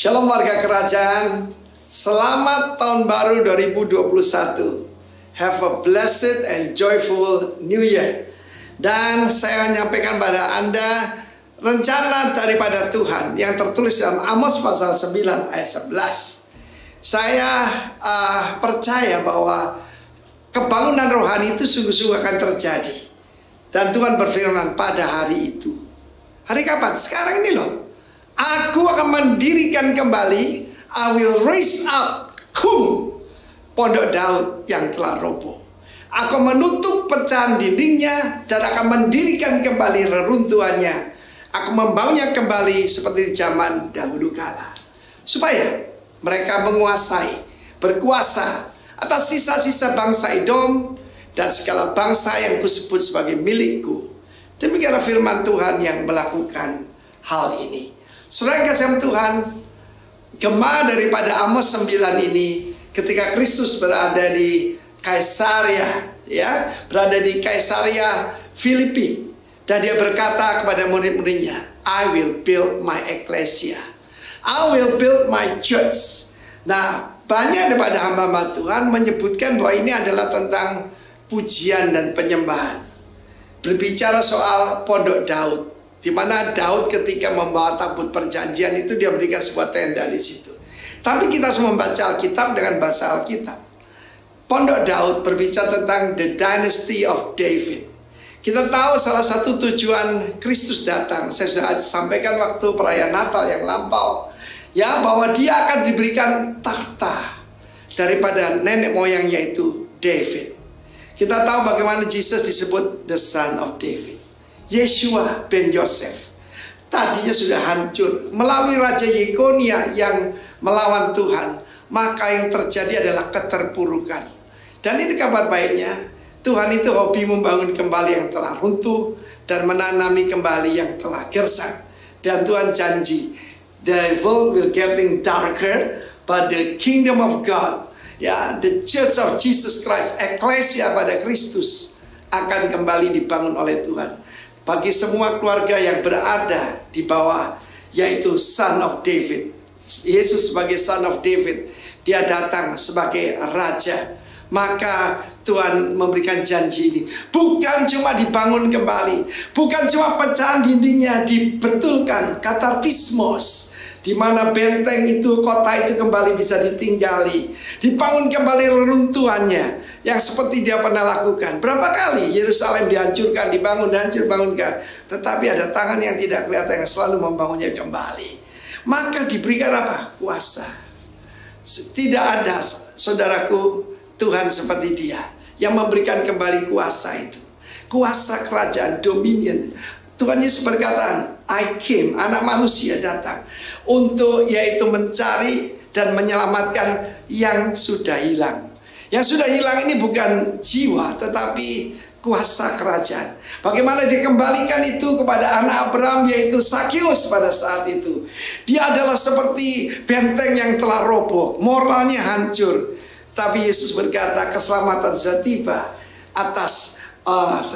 Shalom warga kerajaan, selamat tahun baru 2021. Have a blessed and joyful new year. Dan saya menyampaikan pada Anda rencana daripada Tuhan yang tertulis dalam Amos pasal 9 ayat 11. Saya percaya bahwa kebangunan rohani itu sungguh-sungguh akan terjadi. Dan Tuhan berfirman pada hari itu. Hari kapan? Sekarang ini loh. Aku akan mendirikan kembali, I will raise up pondok Daud yang telah roboh. Aku menutup pecahan dindingnya dan akan mendirikan kembali reruntuhannya. Aku membangunnya kembali seperti di zaman dahulu kala. Supaya mereka menguasai, berkuasa atas sisa-sisa bangsa Edom dan segala bangsa yang kusebut sebagai milikku. Demikianlah firman Tuhan yang melakukan hal ini. Saudara yang kasih Tuhan, gema daripada Amos 9 ini ketika Kristus berada di Kaisaria, berada di Kaisaria Filipi, dan dia berkata kepada murid-muridnya, I will build my ecclesia, I will build my church. Nah, banyak daripada hamba-hamba Tuhan menyebutkan bahwa ini adalah tentang pujian dan penyembahan. Berbicara soal pondok Daud, di mana Daud ketika membawa tabut perjanjian itu dia berikan sebuah tenda di situ. Tapi kita semua membaca Alkitab dengan bahasa Alkitab. Pondok Daud berbicara tentang the dynasty of David. Kita tahu salah satu tujuan Kristus datang, saya sudah sampaikan waktu perayaan Natal yang lampau, bahwa dia akan diberikan tahta daripada nenek moyangnya itu David. Kita tahu bagaimana Yesus disebut the son of David. Yeshua ben Yosef tadinya sudah hancur melalui Raja Yekonia yang melawan Tuhan, maka yang terjadi adalah keterpurukan. Dan ini kabar baiknya, Tuhan itu hobi membangun kembali yang telah runtuh dan menanami kembali yang telah gersang. Dan Tuhan janji, the world will getting darker, but the kingdom of God, the church of Jesus Christ, eklesia pada Kristus, akan kembali dibangun oleh Tuhan. Bagi semua keluarga yang berada di bawah, yaitu Son of David, Yesus sebagai Son of David, dia datang sebagai Raja. Maka Tuhan memberikan janji ini, bukan cuma dibangun kembali, bukan cuma pecahan dindingnya dibetulkan, katartismos, di mana benteng itu, kota itu kembali bisa ditinggali, dibangun kembali reruntuhannya, yang seperti dia pernah lakukan. Berapa kali Yerusalem dihancurkan, dibangun, dihancur, bangunkan, tetapi ada tangan yang tidak kelihatan yang selalu membangunnya kembali. Maka diberikan apa? Kuasa. Tidak ada, saudaraku, Tuhan seperti dia yang memberikan kembali kuasa itu. Kuasa kerajaan, dominion. Tuhan Yesus berkata, I came, anak manusia datang untuk yaitu mencari dan menyelamatkan yang sudah hilang. Yang sudah hilang ini bukan jiwa, tetapi kuasa kerajaan. Bagaimana dikembalikan itu kepada anak Abraham, yaitu Sakeus pada saat itu. Dia adalah seperti benteng yang telah roboh, moralnya hancur. Tapi Yesus berkata keselamatan sudah tiba atas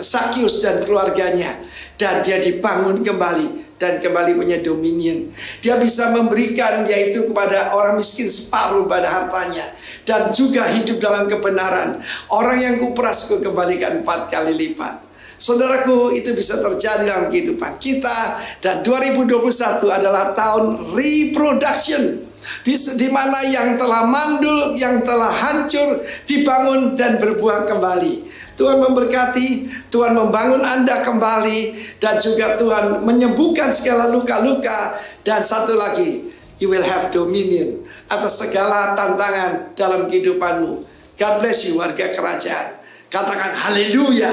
Sakeus dan keluarganya. Dan dia dibangun kembali dan kembali punya dominion. Dia bisa memberikan yaitu kepada orang miskin separuh pada hartanya. Dan juga hidup dalam kebenaran. Orang yang kuperas kembalikan 4 kali lipat. Saudaraku, itu bisa terjadi dalam kehidupan kita. Dan 2021 adalah tahun reproduction. Di mana yang telah mandul, yang telah hancur, dibangun dan berbuah kembali. Tuhan memberkati, Tuhan membangun Anda kembali. Dan juga Tuhan menyembuhkan segala luka-luka. Dan satu lagi, you will have dominion atas segala tantangan dalam kehidupanmu. God bless you warga kerajaan. Katakan haleluya.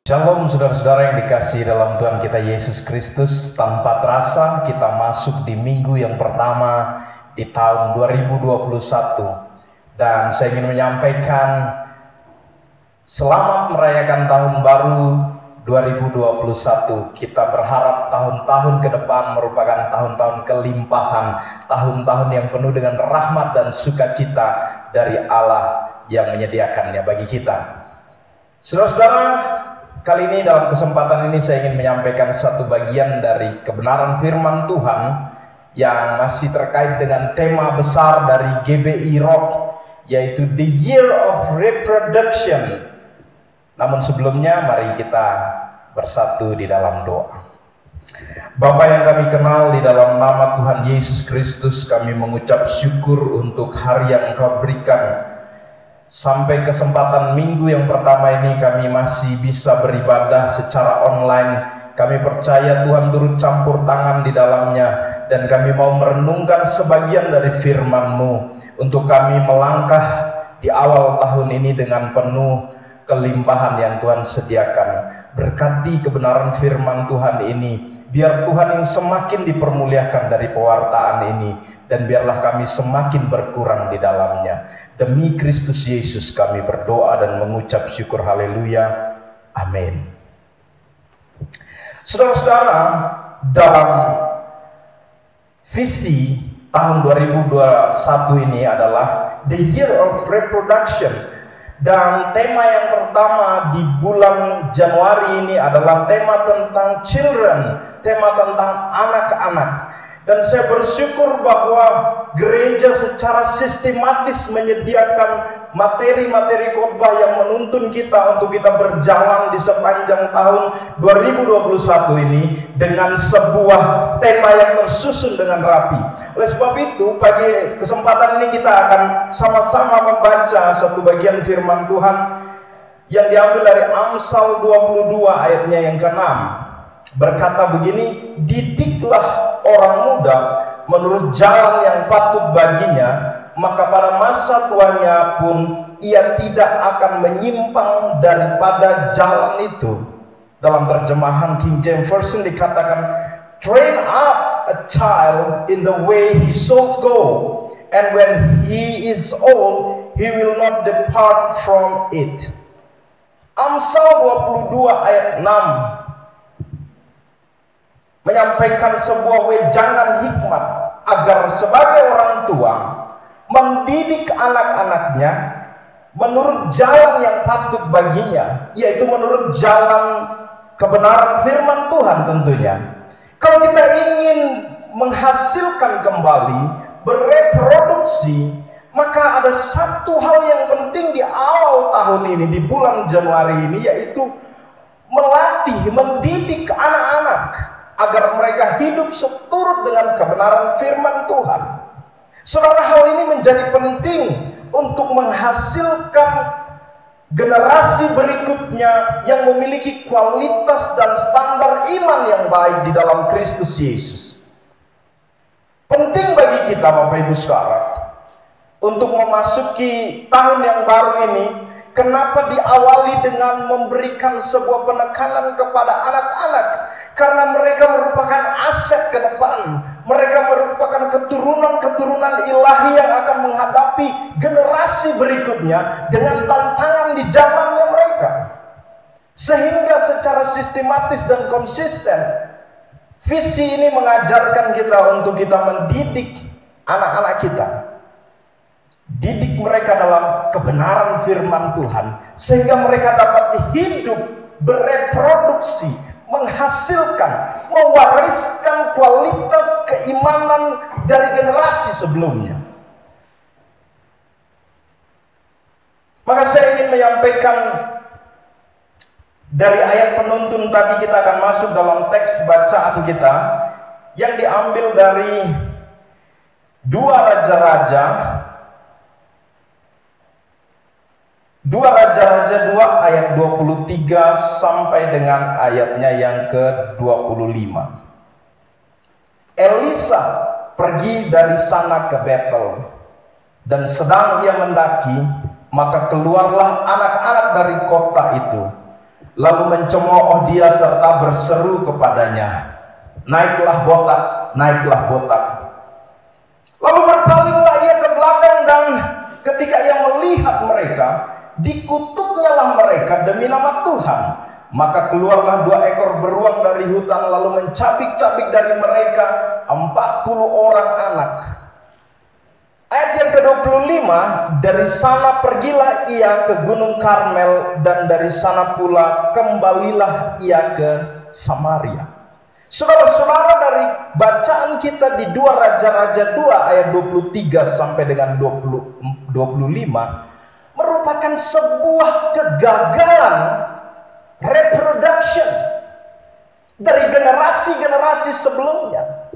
Shalom saudara-saudara yang dikasihi dalam Tuhan kita Yesus Kristus. Tanpa terasa kita masuk di minggu yang pertama di tahun 2021. Dan saya ingin menyampaikan selamat merayakan tahun baru 2021. Kita berharap tahun-tahun ke depan merupakan tahun-tahun kelimpahan, tahun-tahun yang penuh dengan rahmat dan sukacita dari Allah yang menyediakannya bagi kita. Saudara-saudara, kali ini dalam kesempatan ini saya ingin menyampaikan satu bagian dari kebenaran firman Tuhan yang masih terkait dengan tema besar dari GBI Rock, yaitu The Year of Reproduction. Namun sebelumnya mari kita bersatu di dalam doa. Bapa yang kami kenal, di dalam nama Tuhan Yesus Kristus kami mengucap syukur untuk hari yang Engkau berikan. Sampai kesempatan minggu yang pertama ini kami masih bisa beribadah secara online. Kami percaya Tuhan turut campur tangan di dalamnya, dan kami mau merenungkan sebagian dari firman-Mu untuk kami melangkah di awal tahun ini dengan penuh kelimpahan yang Tuhan sediakan. Berkati kebenaran firman Tuhan ini, biar Tuhan yang semakin dipermuliakan dari pewartaan ini, dan biarlah kami semakin berkurang di dalamnya. Demi Kristus Yesus kami berdoa dan mengucap syukur. Haleluya. Amin. Saudara-saudara, dalam visi tahun 2021 ini adalah The Year of Reproduction. Dan tema yang pertama di bulan Januari ini adalah tema tentang children, tema tentang anak-anak. Dan saya bersyukur bahwa gereja secara sistematis menyediakan materi-materi khotbah yang menuntun kita untuk kita berjalan di sepanjang tahun 2021 ini dengan sebuah tema yang tersusun dengan rapi. Oleh sebab itu, pagi kesempatan ini kita akan sama-sama membaca satu bagian firman Tuhan yang diambil dari Amsal 22 ayatnya yang ke-6. Berkata begini, didiklah orang muda menurut jalan yang patut baginya, maka pada masa tuanya pun ia tidak akan menyimpang daripada jalan itu. Dalam terjemahan King James Version dikatakan, train up a child in the way he should go, and when he is old, he will not depart from it. Amsal 22 ayat 6 menyampaikan sebuah wejangan hikmat agar sebagai orang tua mendidik anak-anaknya menurut jalan yang patut baginya, yaitu menurut jalan kebenaran firman Tuhan tentunya. Kalau kita ingin menghasilkan kembali, bereproduksi, maka ada satu hal yang penting di awal tahun ini, di bulan Januari ini, yaitu melatih, mendidik anak-anak agar mereka hidup seturut dengan kebenaran firman Tuhan. Saudara, hal ini menjadi penting untuk menghasilkan generasi berikutnya yang memiliki kualitas dan standar iman yang baik di dalam Kristus Yesus. Penting bagi kita, Bapak Ibu Saudara, untuk memasuki tahun yang baru ini. Kenapa diawali dengan memberikan sebuah penekanan kepada anak-anak? Karena mereka merupakan aset ke depan. Mereka merupakan keturunan-keturunan ilahi yang akan menghadapi generasi berikutnya dengan tantangan di zamannya mereka. Sehingga secara sistematis dan konsisten, visi ini mengajarkan kita untuk kita mendidik anak-anak kita. Didik mereka dalam kebenaran firman Tuhan, sehingga mereka dapat hidup, bereproduksi, menghasilkan, mewariskan kualitas keimanan dari generasi sebelumnya. Maka saya ingin menyampaikan dari ayat penuntun tadi, kita akan masuk dalam teks bacaan kita yang diambil dari 2 Raja-Raja 2 ayat 23 sampai dengan ayatnya yang ke-25. Elisa pergi dari sana ke Betel, dan sedang ia mendaki, maka keluarlah anak-anak dari kota itu, lalu mencemooh dia serta berseru kepadanya, naiklah botak, naiklah botak. Lalu berpalinglah ia ke belakang, dan ketika ia melihat mereka, dikutuknyalah mereka demi nama Tuhan. Maka keluarlah 2 ekor beruang dari hutan, lalu mencabik-cabik dari mereka 40 orang anak. Ayat yang ke-25, dari sana pergilah ia ke Gunung Karmel, dan dari sana pula kembalilah ia ke Samaria. Saudara-saudara, dari bacaan kita di 2 Raja-Raja 2 ayat 23 sampai dengan 25 merupakan sebuah kegagalan reproduction dari generasi-generasi sebelumnya.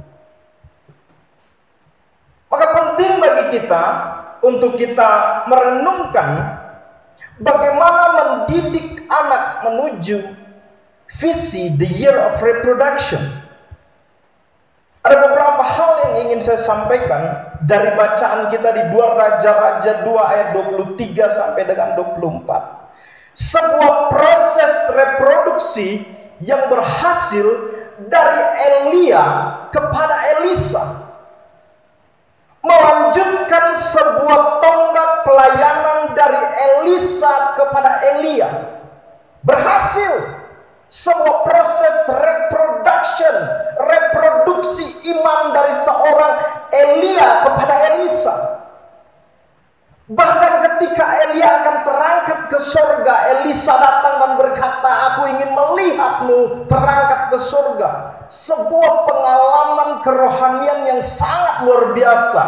Maka penting bagi kita untuk kita merenungkan bagaimana mendidik anak menuju visi the year of reproduction. Ada beberapa hal yang ingin saya sampaikan dari bacaan kita di 2 Raja-Raja 2 ayat 23 sampai dengan 24. Sebuah proses reproduksi yang berhasil dari Elia kepada Elisa, melanjutkan sebuah tonggak pelayanan dari Elisa kepada Elia. Berhasil. Sebuah proses reproduksi iman dari seorang Elia kepada Elisa. Bahkan ketika Elia akan terangkat ke surga, Elisa datang dan berkata, "Aku ingin melihatmu terangkat ke surga." Sebuah pengalaman kerohanian yang sangat luar biasa.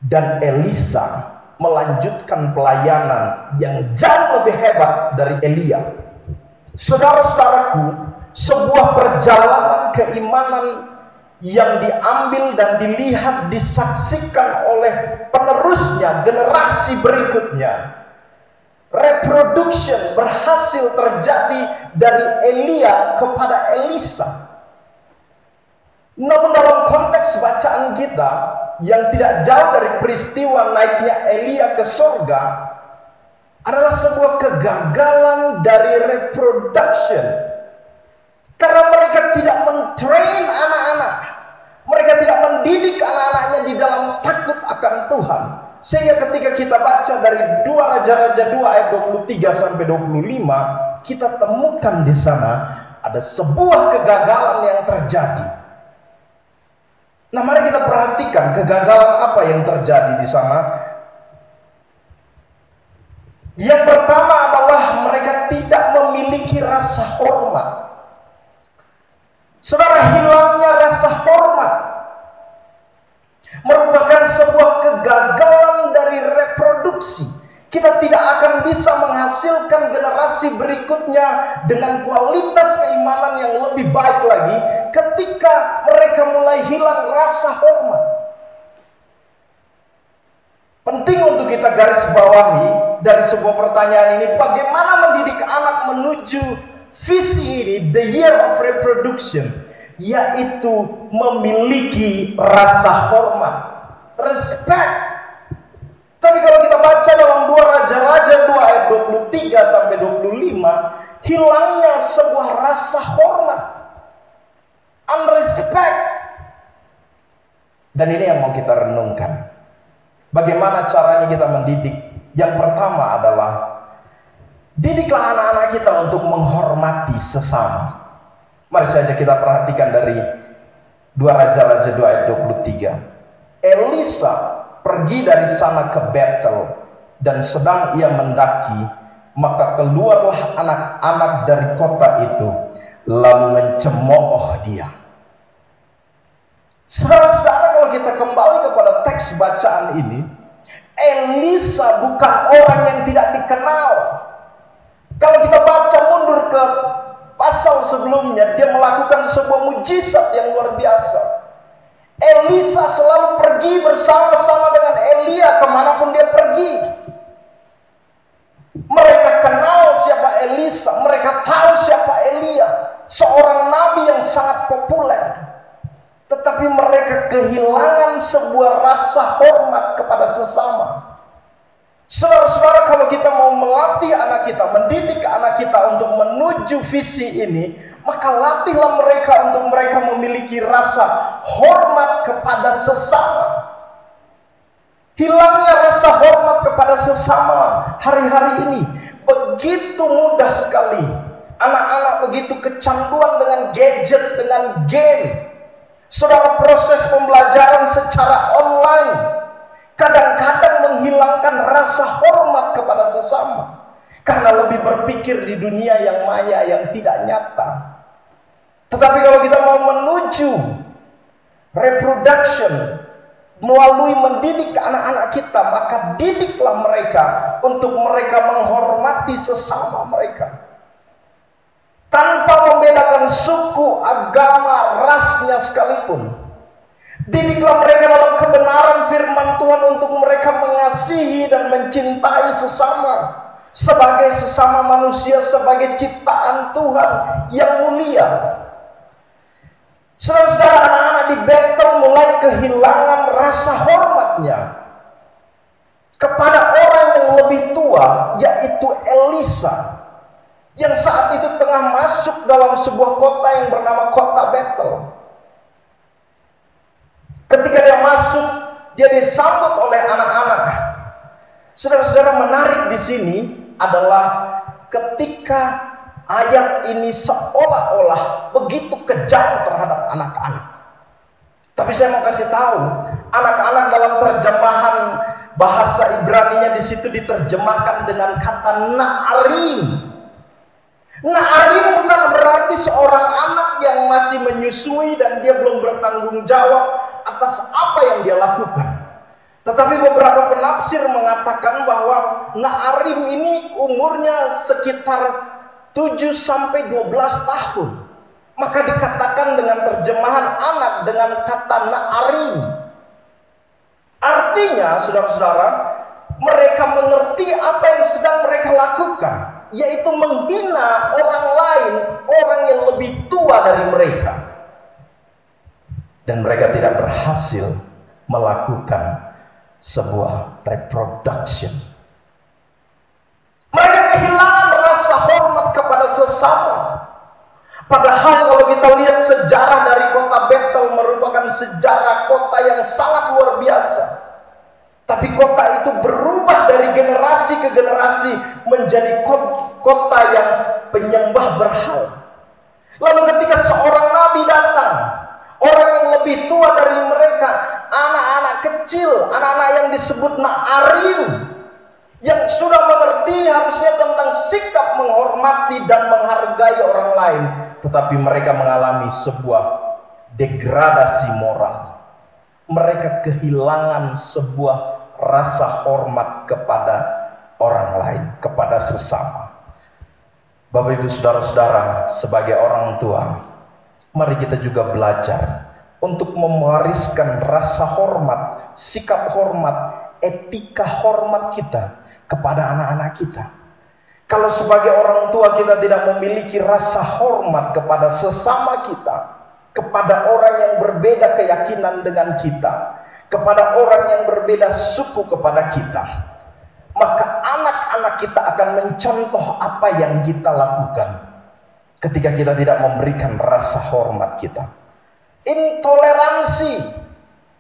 Dan Elisa melanjutkan pelayanan yang jauh lebih hebat dari Elia. Saudara-saudaraku, sebuah perjalanan keimanan yang diambil dan dilihat, disaksikan oleh penerusnya, generasi berikutnya. Reproduction berhasil terjadi dari Elia kepada Elisa. Namun dalam konteks bacaan kita yang tidak jauh dari peristiwa naiknya Elia ke surga, adalah sebuah kegagalan dari reproduction. Karena mereka tidak mentrain anak-anak. Mereka tidak mendidik anak-anaknya di dalam takut akan Tuhan. Sehingga ketika kita baca dari 2 Raja-Raja 2 ayat 23 sampai 25, kita temukan di sana ada sebuah kegagalan yang terjadi. Nah, mari kita perhatikan kegagalan apa yang terjadi di sana. Yang pertama adalah mereka tidak memiliki rasa hormat. Saudara, hilangnya rasa hormat merupakan sebuah kegagalan dari reproduksi. Kita tidak akan bisa menghasilkan generasi berikutnya dengan kualitas keimanan yang lebih baik lagi ketika mereka mulai hilang rasa hormat. Penting untuk kita garis bawahi dari sebuah pertanyaan ini, bagaimana mendidik anak menuju visi ini, the year of reproduction, yaitu memiliki rasa hormat, respect. Tapi kalau kita baca dalam 2 Raja-Raja 2 ayat 23 sampai 25, hilangnya sebuah rasa hormat, unrespect. Dan ini yang mau kita renungkan. Bagaimana caranya kita mendidik? Yang pertama adalah didiklah anak-anak kita untuk menghormati sesama. Mari saja kita perhatikan dari 2 Raja-Raja 2 ayat 23. Elisa pergi dari sana ke Betel, dan sedang ia mendaki, maka keluarlah anak-anak dari kota itu, lalu mencemooh dia. Saudara-saudara, kalau kita kembali kepada teks bacaan ini, Elisa bukan orang yang tidak dikenal. Kalau kita baca mundur ke pasal sebelumnya, dia melakukan sebuah mujizat yang luar biasa. Elisa selalu pergi bersama-sama dengan Elia kemanapun dia pergi. Mereka kenal siapa Elisa, mereka tahu siapa Elia, seorang nabi yang sangat populer. Tetapi mereka kehilangan sebuah rasa hormat kepada sesama. Saudara-saudara, kalau kita mau melatih anak kita, mendidik anak kita untuk menuju visi ini, maka latihlah mereka untuk mereka memiliki rasa hormat kepada sesama. Hilangnya rasa hormat kepada sesama hari-hari ini begitu mudah sekali. Anak-anak begitu kecanduan dengan gadget, dengan game. Saudara, proses pembelajaran secara online kadang-kadang menghilangkan rasa hormat kepada sesama karena lebih berpikir di dunia yang maya, yang tidak nyata. Tetapi kalau kita mau menuju reproduction melalui mendidik anak-anak kita, maka didiklah mereka untuk mereka menghormati sesama mereka tanpa membedakan suku, agama, rasnya sekalipun. Didiklah mereka dalam kebenaran firman Tuhan untuk mereka mengasihi dan mencintai sesama sebagai sesama manusia, sebagai ciptaan Tuhan yang mulia. Saudara-saudara, anak-anak di Bethel mulai kehilangan rasa hormatnya kepada orang yang lebih tua, yaitu Elisa, yang saat itu tengah masuk dalam sebuah kota yang bernama kota Bethel. Ketika dia masuk, dia disambut oleh anak-anak. Saudara-saudara, menarik di sini adalah ketika ayat ini seolah-olah begitu kejam terhadap anak-anak. Tapi saya mau kasih tahu, anak-anak dalam terjemahan bahasa Ibrani-nya di situ diterjemahkan dengan kata na'arim. Na'arim bukan berarti seorang anak yang masih menyusui dan dia belum bertanggung jawab atas apa yang dia lakukan. Tetapi beberapa penafsir mengatakan bahwa na'arim ini umurnya sekitar 7-12 tahun. Maka dikatakan dengan terjemahan anak dengan kata na'arim. Artinya, saudara-saudara, mereka mengerti apa yang sedang mereka lakukan, yaitu menghina orang lain, orang yang lebih tua dari mereka. Dan mereka tidak berhasil melakukan sebuah reproduction. Mereka kehilangan rasa hormat kepada sesama. Padahal kalau kita lihat sejarah dari kota Bethel merupakan sejarah kota yang sangat luar biasa. Tapi kota itu berubah dari generasi ke generasi menjadi kota yang penyembah berhala. Lalu ketika seorang nabi datang, orang yang lebih tua dari mereka, anak-anak kecil, anak-anak yang disebut na'arim, yang sudah mengerti harusnya tentang sikap menghormati dan menghargai orang lain, tetapi mereka mengalami sebuah degradasi moral. Mereka kehilangan sebuah rasa hormat kepada orang lain, kepada sesama. Bapak Ibu Saudara-saudara, sebagai orang tua, mari kita juga belajar untuk mewariskan rasa hormat, sikap hormat, etika hormat kita kepada anak-anak kita. Kalau sebagai orang tua kita tidak memiliki rasa hormat kepada sesama kita, kepada orang yang berbeda keyakinan dengan kita, kepada orang yang berbeda suku kepada kita, maka anak-anak kita akan mencontoh apa yang kita lakukan ketika kita tidak memberikan rasa hormat kita. Intoleransi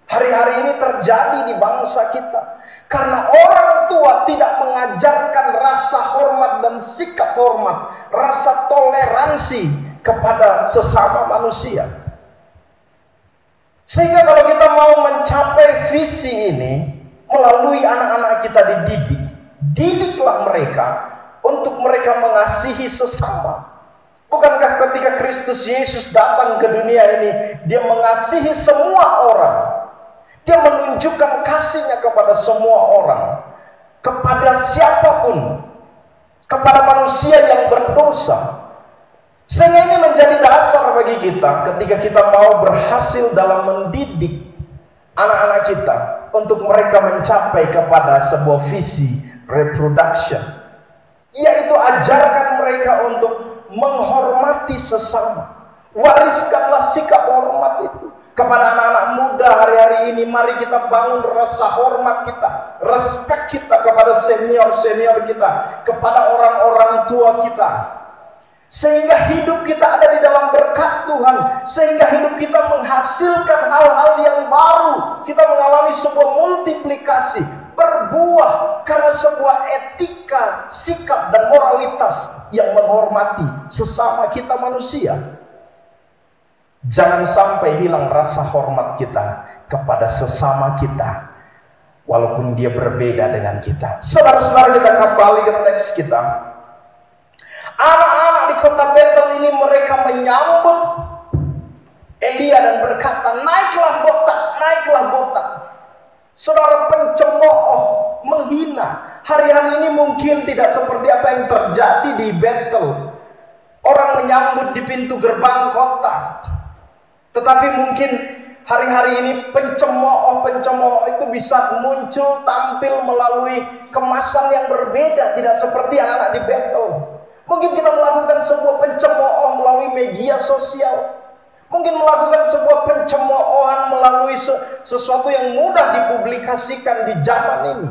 hari-hari ini terjadi di bangsa kita karena orang tua tidak mengajarkan rasa hormat dan sikap hormat, rasa toleransi kepada sesama manusia. Sehingga kalau kita mau mencapai visi ini melalui anak-anak kita dididik, didiklah mereka untuk mereka mengasihi sesama. Bukankah ketika Kristus Yesus datang ke dunia ini, dia mengasihi semua orang. Dia menunjukkan kasihnya kepada semua orang, kepada siapapun, kepada manusia yang berdosa. Sehingga ini menjadi dasar bagi kita ketika kita mau berhasil dalam mendidik anak-anak kita untuk mereka mencapai kepada sebuah visi reproduction, yaitu ajarkan mereka untuk menghormati sesama. Wariskanlah sikap hormat itu kepada anak-anak muda hari-hari ini. Mari kita bangun rasa hormat kita, respect kita kepada senior-senior kita, kepada orang-orang tua kita, sehingga hidup kita ada di dalam berkat Tuhan, sehingga hidup kita menghasilkan hal-hal yang baru. Kita mengalami sebuah multiplikasi, berbuah karena sebuah etika, sikap dan moralitas yang menghormati sesama kita manusia. Jangan sampai hilang rasa hormat kita kepada sesama kita, walaupun dia berbeda dengan kita. Saudara-saudara, kita kembali ke teks kita. Anak-anak di kota Bethel ini mereka menyambut Elia dan berkata, naiklah botak, naiklah botak. Saudara, pencemooh, menghina. Hari-hari ini mungkin tidak seperti apa yang terjadi di Betel. Orang menyambut di pintu gerbang kota. Tetapi mungkin hari-hari ini pencemooh itu bisa muncul, tampil melalui kemasan yang berbeda. Tidak seperti anak-anak di Betel. Mungkin kita melakukan sebuah pencemooh melalui media sosial. Mungkin melakukan sebuah pencemoohan melalui sesuatu yang mudah dipublikasikan di zaman ini.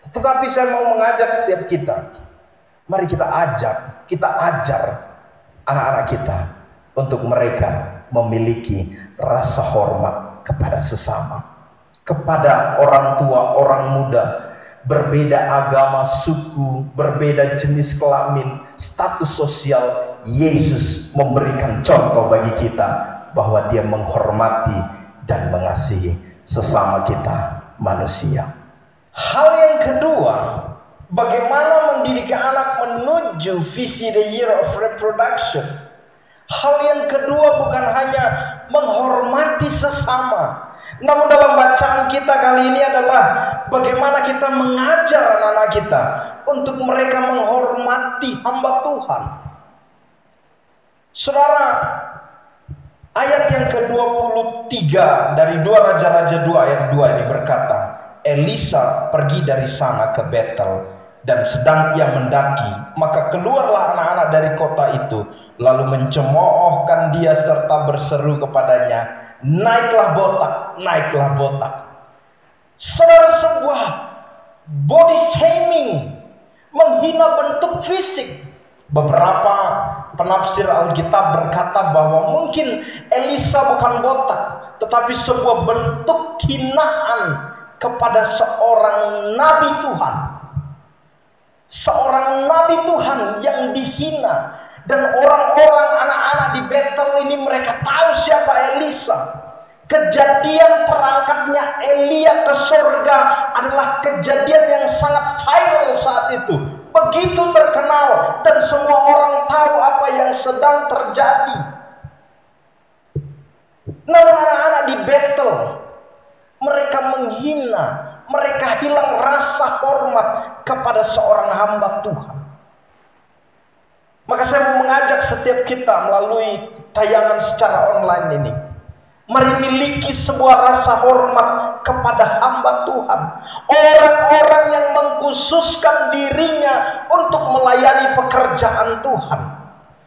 Tetapi saya mau mengajak setiap kita. Mari kita ajar anak-anak kita untuk mereka memiliki rasa hormat kepada sesama, kepada orang tua, orang muda, berbeda agama, suku, berbeda jenis kelamin, status sosial. Yesus memberikan contoh bagi kita bahwa dia menghormati dan mengasihi sesama kita manusia. Hal yang kedua, bagaimana mendidik anak menuju visi the year of reproduction. Hal yang kedua bukan hanya menghormati sesama, namun dalam bacaan kita kali ini adalah bagaimana kita mengajar anak-anak kita untuk mereka menghormati hamba Tuhan. Saudara, ayat yang ke-23 dari 2 Raja-Raja 2 ayat 2 ini berkata, Elisa pergi dari sana ke Betel, dan sedang ia mendaki, maka keluarlah anak-anak dari kota itu, lalu mencemoohkan dia serta berseru kepadanya, naiklah botak, naiklah botak. Saudara, sebuah body shaming, menghina bentuk fisik. Beberapa penafsir Alkitab berkata bahwa mungkin Elisa bukan botak, tetapi sebuah bentuk hinaan kepada seorang nabi Tuhan. Seorang nabi Tuhan yang dihina. Dan orang-orang anak-anak di Betel ini mereka tahu siapa Elisa. Kejadian terangkatnya Elia ke surga adalah kejadian yang sangat viral saat itu. Begitu terkenal dan semua orang tahu apa yang sedang terjadi. Namun anak-anak di Betel, mereka menghina, mereka hilang rasa hormat kepada seorang hamba Tuhan. Maka saya mau mengajak setiap kita melalui tayangan secara online ini, mari miliki sebuah rasa hormat kepada hamba Tuhan. Orang-orang yang mengkhususkan dirinya untuk melayani pekerjaan Tuhan.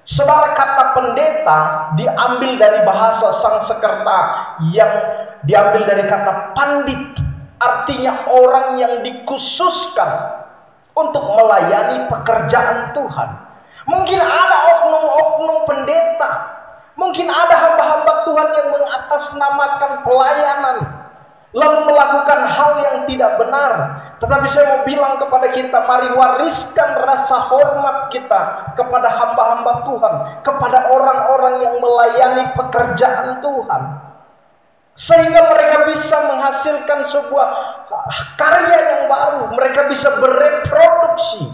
Saudara, kata pendeta diambil dari bahasa Sanskerta yang diambil dari kata pandit. Artinya orang yang dikhususkan untuk melayani pekerjaan Tuhan. Mungkin ada oknum-oknum pendeta, mungkin ada hamba-hamba Tuhan yang mengatasnamakan pelayanan, lalu melakukan hal yang tidak benar. Tetapi saya mau bilang kepada kita, mari wariskan rasa hormat kita kepada hamba-hamba Tuhan, kepada orang-orang yang melayani pekerjaan Tuhan, sehingga mereka bisa menghasilkan sebuah karya yang baru, mereka bisa bereproduksi.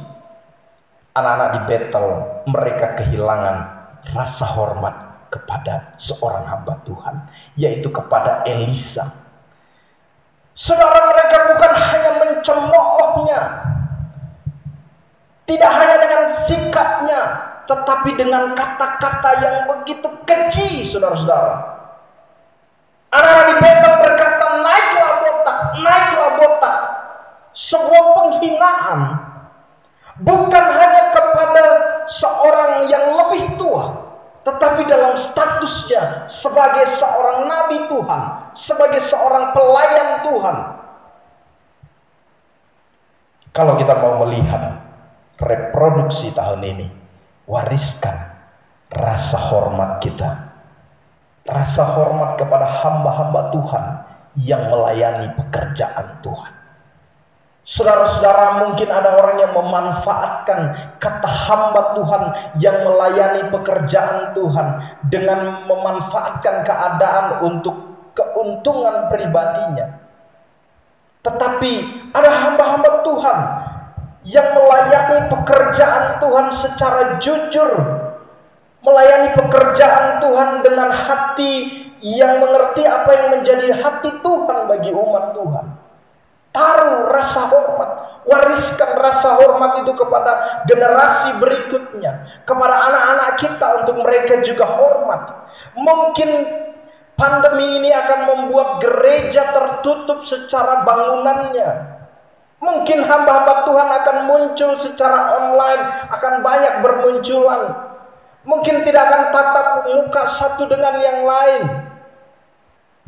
Anak-anak di Betel, mereka kehilangan rasa hormat kepada seorang hamba Tuhan, yaitu kepada Elisa. Saudara, mereka bukan hanya mencemoohnya, tidak hanya dengan sikapnya, tetapi dengan kata-kata yang begitu keji, saudara-saudara. Anak-anak di Betel berkata, naiklah botak, naiklah botak. Sebuah penghinaan, bukan hanya kepada seorang yang lebih tua, tetapi dalam statusnya sebagai seorang nabi Tuhan, sebagai seorang pelayan Tuhan. Kalau kita mau melihat reproduksi tahun ini, wariskan rasa hormat kita, rasa hormat kepada hamba-hamba Tuhan yang melayani pekerjaan Tuhan. Saudara-saudara, mungkin ada orang yang memanfaatkan kata hamba Tuhan yang melayani pekerjaan Tuhan dengan memanfaatkan keadaan untuk keuntungan pribadinya. Tetapi ada hamba-hamba Tuhan yang melayani pekerjaan Tuhan secara jujur, melayani pekerjaan Tuhan dengan hati yang mengerti apa yang menjadi hati Tuhan bagi umat Tuhan. Taruh rasa hormat, wariskan rasa hormat itu kepada generasi berikutnya, kepada anak-anak kita untuk mereka juga hormat. Mungkin pandemi ini akan membuat gereja tertutup secara bangunannya. Mungkin hamba-hamba Tuhan akan muncul secara online, akan banyak bermunculan. Mungkin tidak akan tatap muka satu dengan yang lain.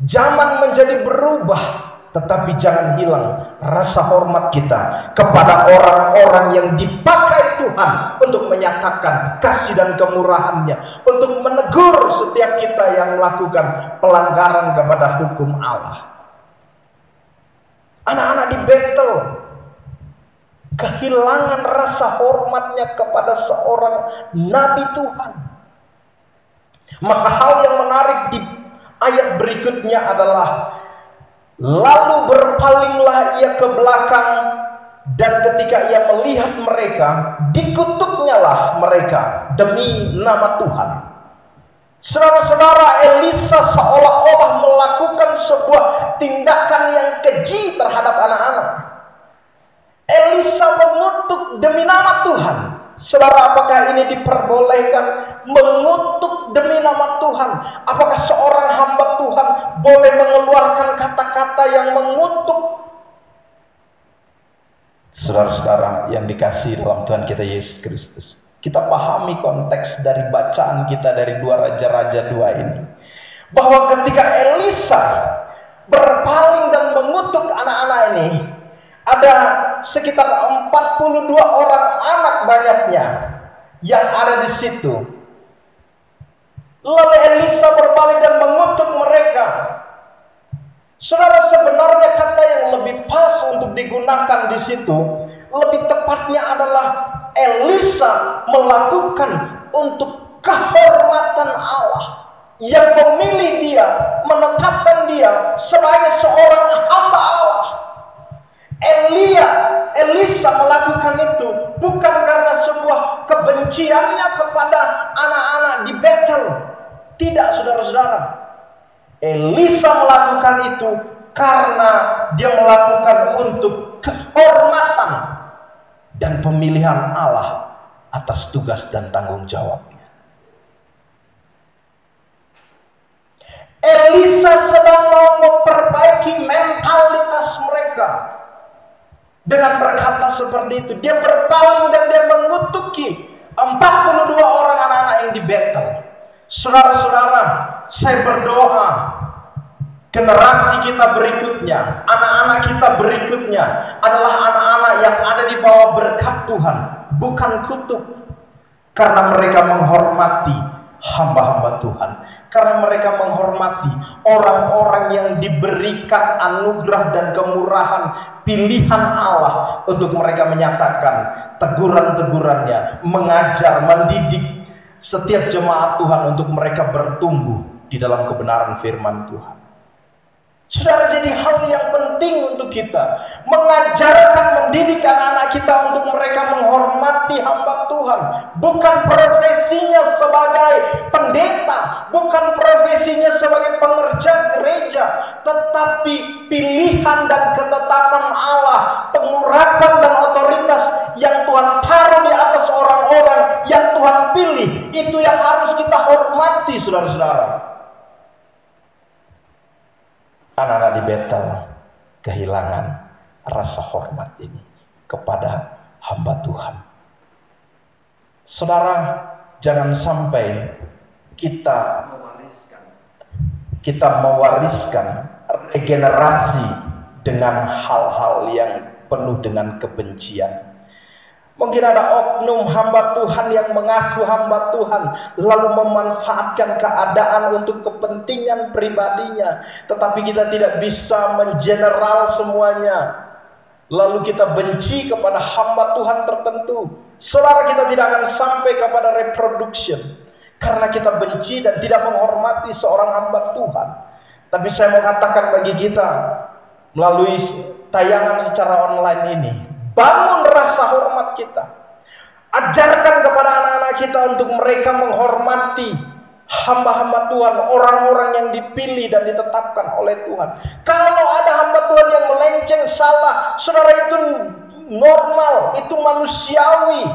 Zaman menjadi berubah, tetapi jangan hilang rasa hormat kita kepada orang-orang yang dipakai Tuhan untuk menyatakan kasih dan kemurahannya, untuk menegur setiap kita yang melakukan pelanggaran kepada hukum Allah. Anak-anak di Betel kehilangan rasa hormatnya kepada seorang nabi Tuhan. Maka hal yang menarik di ayat berikutnya adalah, lalu berpalinglah ia ke belakang, dan ketika ia melihat mereka, dikutuknyalah mereka demi nama Tuhan. Saudara-saudara, Elisa seolah-olah melakukan sebuah tindakan yang keji terhadap anak-anak. Elisa mengutuk demi nama Tuhan. Saudara, apakah ini diperbolehkan, mengutuk demi nama Tuhan? Apakah seorang hamba Tuhan boleh mengeluarkan kata-kata yang mengutuk? Saudara-saudara yang dikasihi dalam Tuhan kita Yesus Kristus, kita pahami konteks dari bacaan kita dari 2 Raja-Raja 2 ini, bahwa ketika Elisa berpaling dan mengutuk anak-anak ini, ada sekitar 42 orang anak banyaknya yang ada di situ. Lalu Elisa berpaling dan mengutuk mereka. Saudara, sebenarnya kata yang lebih pas untuk digunakan di situ, lebih tepatnya adalah Elisa melakukan untuk kehormatan Allah yang memilih dia, menetapkan dia sebagai seorang hamba Allah. Elisa melakukan itu bukan karena sebuah kebenciannya kepada anak-anak di Betel. Tidak, saudara-saudara. Elisa melakukan itu karena dia melakukan untuk kehormatan dan pemilihan Allah atas tugas dan tanggung jawabnya. Elisa sedang mau memperbaiki mentalitas mereka. Dengan berkata seperti itu, dia berpaling dan dia mengutuki 42 orang anak-anak yang di Betel. Saudara-saudara, saya berdoa generasi kita berikutnya, anak-anak kita berikutnya adalah anak-anak yang ada di bawah berkat Tuhan, bukan kutuk. Karena mereka menghormati hamba-hamba Tuhan, karena mereka menghormati orang-orang yang diberikan anugerah dan kemurahan pilihan Allah untuk mereka menyatakan teguran-tegurannya, mengajar, mendidik setiap jemaat Tuhan untuk mereka bertumbuh di dalam kebenaran firman Tuhan. Saudara, jadi hal yang penting untuk kita mengajarkan, mendidik anak-anak kita untuk mereka menghormati hamba Tuhan. Bukan profesinya sebagai pendeta, bukan profesinya sebagai pengerja gereja, tetapi pilihan dan ketetapan Allah, pengurapan dan otoritas yang Tuhan taruh di atas orang-orang yang Tuhan pilih, itu yang harus kita hormati, saudara-saudara. Anak-anak di Betel kehilangan rasa hormat ini kepada hamba Tuhan. Saudara, jangan sampai kita mewariskan regenerasi dengan hal-hal yang penuh dengan kebencian. Mungkin ada oknum hamba Tuhan yang mengaku hamba Tuhan, lalu memanfaatkan keadaan untuk kepentingan pribadinya. Tetapi kita tidak bisa mengeneral semuanya. Lalu kita benci kepada hamba Tuhan tertentu. Saudara, kita tidak akan sampai kepada reproduction, karena kita benci dan tidak menghormati seorang hamba Tuhan. Tapi saya mau katakan bagi kita, melalui tayangan secara online ini, bangun rasa hormat kita. Ajarkan kepada anak-anak kita untuk mereka menghormati hamba-hamba Tuhan, orang-orang yang dipilih dan ditetapkan oleh Tuhan. Kalau ada hamba Tuhan yang melenceng, salah, saudara, itu normal, itu manusiawi.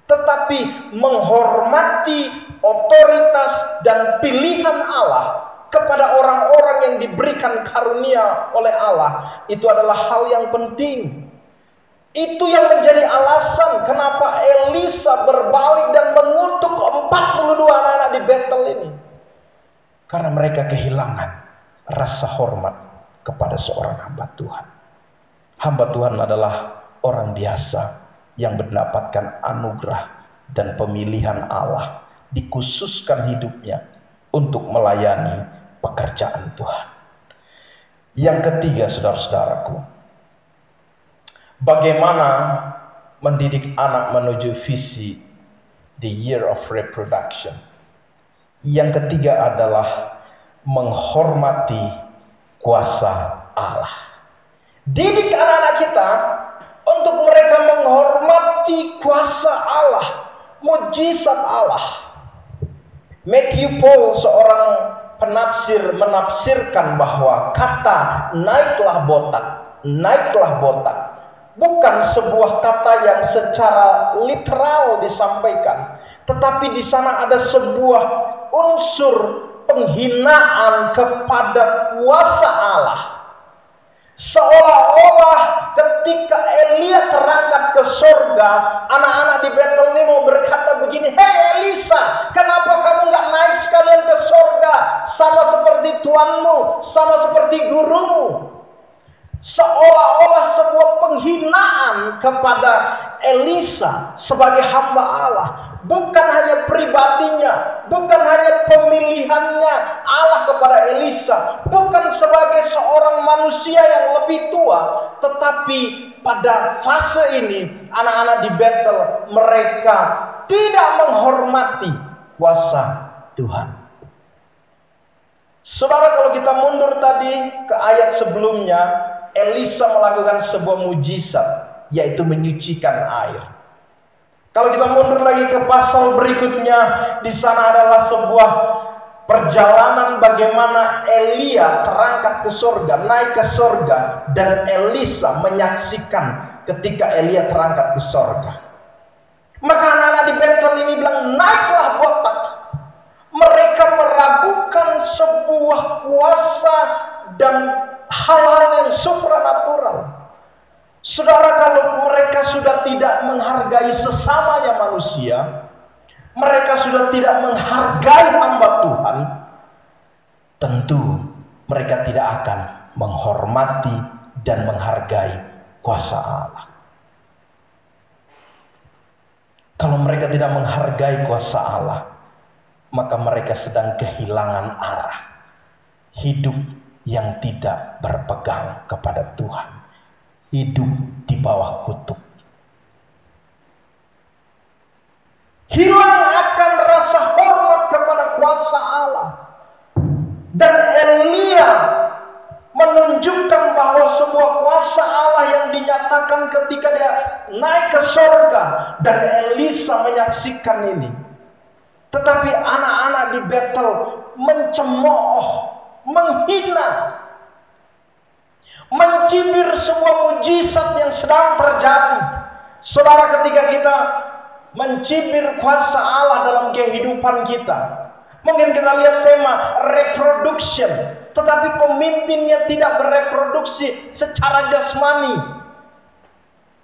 Tetapi menghormati otoritas dan pilihan Allah kepada orang-orang yang diberikan karunia oleh Allah, itu adalah hal yang penting. Itu yang menjadi alasan kenapa Elisa berbalik dan mengutuk 42 anak-anak di Betel ini. Karena mereka kehilangan rasa hormat kepada seorang hamba Tuhan. Hamba Tuhan adalah orang biasa yang mendapatkan anugerah dan pemilihan Allah, dikhususkan hidupnya untuk melayani pekerjaan Tuhan. Yang ketiga, saudara-saudaraku, bagaimana mendidik anak menuju visi the year of reproduction. Yang ketiga adalah menghormati kuasa Allah. Didik anak-anak kita untuk mereka menghormati kuasa Allah, mujizat Allah. Matthew Paul, seorang penafsir, menafsirkan bahwa kata naiklah botak bukan sebuah kata yang secara literal disampaikan, tetapi di sana ada sebuah unsur penghinaan kepada kuasa Allah. Seolah-olah ketika Elia terangkat ke surga, anak-anak di Betel ini mau berkata begini, "Hei Elisa, kenapa kamu nggak naik sekalian ke surga, sama seperti tuanmu, sama seperti gurumu?" Seolah-olah sebuah penghinaan kepada Elisa sebagai hamba Allah. Bukan hanya pribadinya, bukan hanya pemilihannya Allah kepada Elisa, bukan sebagai seorang manusia yang lebih tua, tetapi pada fase ini anak-anak di Betel mereka tidak menghormati kuasa Tuhan. Saudara, kalau kita mundur tadi ke ayat sebelumnya, Elisa melakukan sebuah mujizat, yaitu menyucikan air. Kalau kita mundur lagi ke pasal berikutnya, di sana adalah sebuah perjalanan bagaimana Elia terangkat ke surga, naik ke surga, dan Elisa menyaksikan ketika Elia terangkat ke surga. Maka anak-anak di Betel ini bilang, naiklah botak. Mereka meragukan sebuah kuasa dan hal-hal yang supranatural. Saudara, kalau mereka sudah tidak menghargai sesamanya manusia, mereka sudah tidak menghargai hamba Tuhan, tentu mereka tidak akan menghormati dan menghargai kuasa Allah. Kalau mereka tidak menghargai kuasa Allah, maka mereka sedang kehilangan arah hidup yang tidak berpegang kepada Tuhan, hidup di bawah kutuk. Hilang akan rasa hormat kepada kuasa Allah. Dan Elia menunjukkan bahwa sebuah kuasa Allah yang dinyatakan ketika dia naik ke surga, dan Elisa menyaksikan ini. Tetapi anak-anak di Betel mencemooh, menghina, mencibir sebuah mujizat yang sedang terjadi. Saudara, ketika kita mencibir kuasa Allah dalam kehidupan kita, mungkin kita lihat tema reproduction, tetapi pemimpinnya tidak bereproduksi secara jasmani,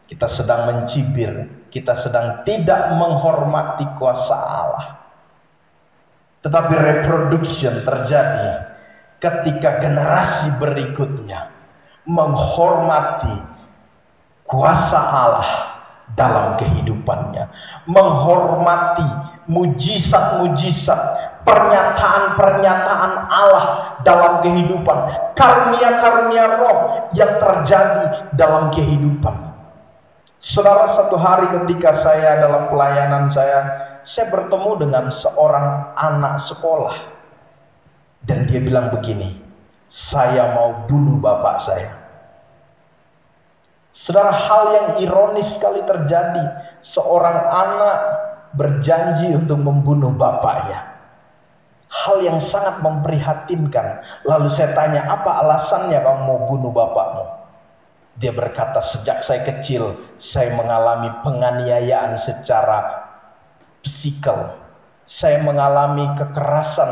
kita sedang mencibir, kita sedang tidak menghormati kuasa Allah. Tetapi reproduction terjadi ketika generasi berikutnya menghormati kuasa Allah dalam kehidupannya, menghormati mujizat-mujizat, pernyataan-pernyataan Allah dalam kehidupan, karunia-karunia roh yang terjadi dalam kehidupan. Saudara, satu hari ketika saya dalam pelayanan saya bertemu dengan seorang anak sekolah, dan dia bilang begini, "Saya mau bunuh bapak saya." Saudara, hal yang ironis sekali terjadi. Seorang anak berjanji untuk membunuh bapaknya. Hal yang sangat memprihatinkan. Lalu saya tanya, apa alasannya kamu mau bunuh bapakmu? Dia berkata, sejak saya kecil, saya mengalami penganiayaan secara fisikal. Saya mengalami kekerasan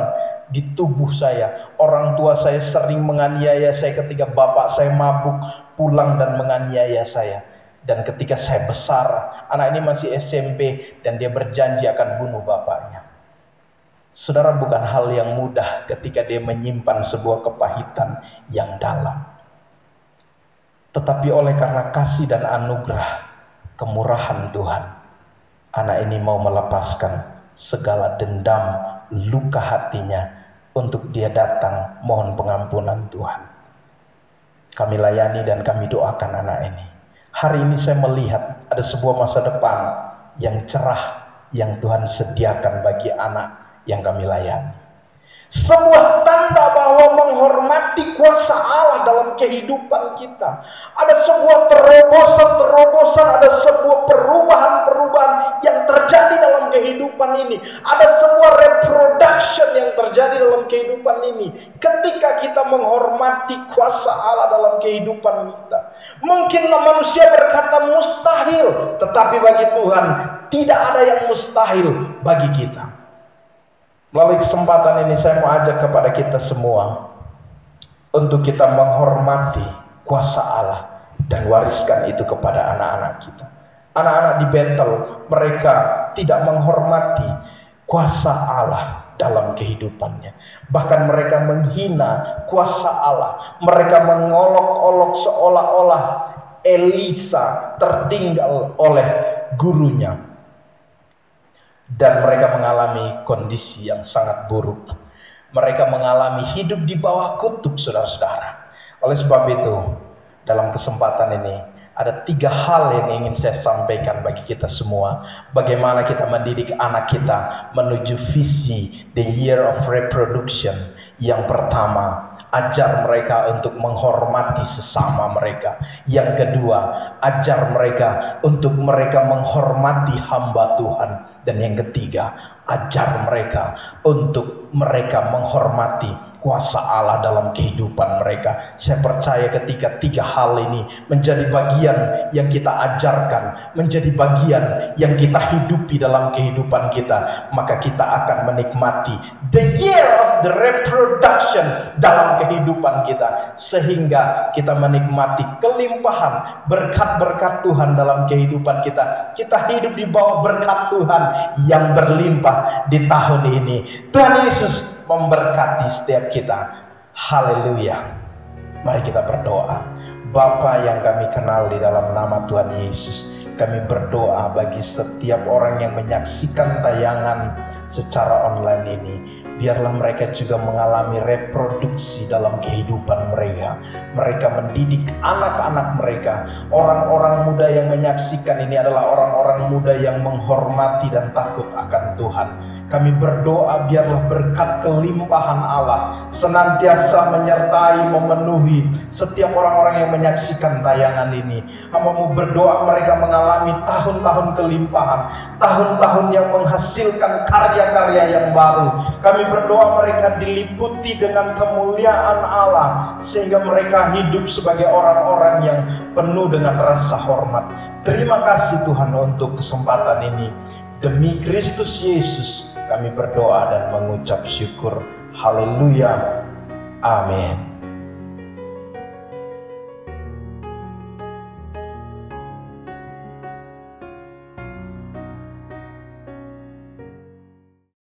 di tubuh saya. Orang tua saya sering menganiaya saya ketika bapak saya mabuk, pulang dan menganiaya saya. Dan ketika saya besar, anak ini masih SMP, dan dia berjanji akan bunuh bapaknya. Saudara, bukan hal yang mudah ketika dia menyimpan sebuah kepahitan yang dalam. Tetapi oleh karena kasih dan anugerah, kemurahan Tuhan, anak ini mau melepaskan segala dendam, luka hatinya untuk dia datang mohon pengampunan Tuhan. Kami layani dan kami doakan anak ini. Hari ini saya melihat ada sebuah masa depan yang cerah yang Tuhan sediakan bagi anak yang kami layani. Sebuah tanda bahwa menghormati kuasa Allah dalam kehidupan kita. Ada sebuah terobosan-terobosan, ada sebuah perubahan-perubahan yang terjadi dalam kehidupan ini. Ada sebuah reproduction yang terjadi dalam kehidupan ini. Ketika kita menghormati kuasa Allah dalam kehidupan kita. Mungkin manusia berkata mustahil, tetapi bagi Tuhan tidak ada yang mustahil bagi kita. Melalui kesempatan ini saya mau ajak kepada kita semua untuk kita menghormati kuasa Allah dan wariskan itu kepada anak-anak kita. Anak-anak di Betel, mereka tidak menghormati kuasa Allah dalam kehidupannya. Bahkan mereka menghina kuasa Allah. Mereka mengolok-olok seolah-olah Elisa tertinggal oleh gurunya. Dan mereka mengalami kondisi yang sangat buruk. Mereka mengalami hidup di bawah kutuk, saudara-saudara. Oleh sebab itu, dalam kesempatan ini, ada 3 hal yang ingin saya sampaikan bagi kita semua. Bagaimana kita mendidik anak kita menuju visi the year of reproduction. Yang pertama, ajar mereka untuk menghormati sesama mereka. Yang kedua, ajar mereka untuk mereka menghormati hamba Tuhan. Dan yang ketiga, ajar mereka untuk mereka menghormati kuasa Allah dalam kehidupan mereka. Saya percaya ketika 3 hal ini menjadi bagian yang kita ajarkan, menjadi bagian yang kita hidupi dalam kehidupan kita, maka kita akan menikmati the year of the reproduction dalam kehidupan kita, sehingga kita menikmati kelimpahan berkat-berkat Tuhan dalam kehidupan kita. Kita hidup di bawah berkat Tuhan yang berlimpah di tahun ini. Tuhan Yesus memberkati setiap kita. Haleluya. Mari kita berdoa. Bapa yang kami kenal di dalam nama Tuhan Yesus, kami berdoa bagi setiap orang yang menyaksikan tayangan secara online ini. Biarlah mereka juga mengalami reproduksi dalam kehidupan mereka. Mereka mendidik anak-anak mereka. Orang-orang muda yang menyaksikan ini adalah orang-orang muda yang menghormati dan takut akan Tuhan. Kami berdoa biarlah berkat kelimpahan Allah senantiasa menyertai, memenuhi setiap orang-orang yang menyaksikan tayangan ini. Hamba-Mu berdoa mereka mengalami tahun-tahun kelimpahan, tahun-tahun yang menghasilkan karya-karya yang baru. Kami berdoa mereka diliputi dengan kemuliaan Allah, sehingga mereka hidup sebagai orang-orang yang penuh dengan rasa hormat. Terima kasih Tuhan untuk kesempatan ini. Demi Kristus Yesus kami berdoa dan mengucap syukur. Haleluya. Amin.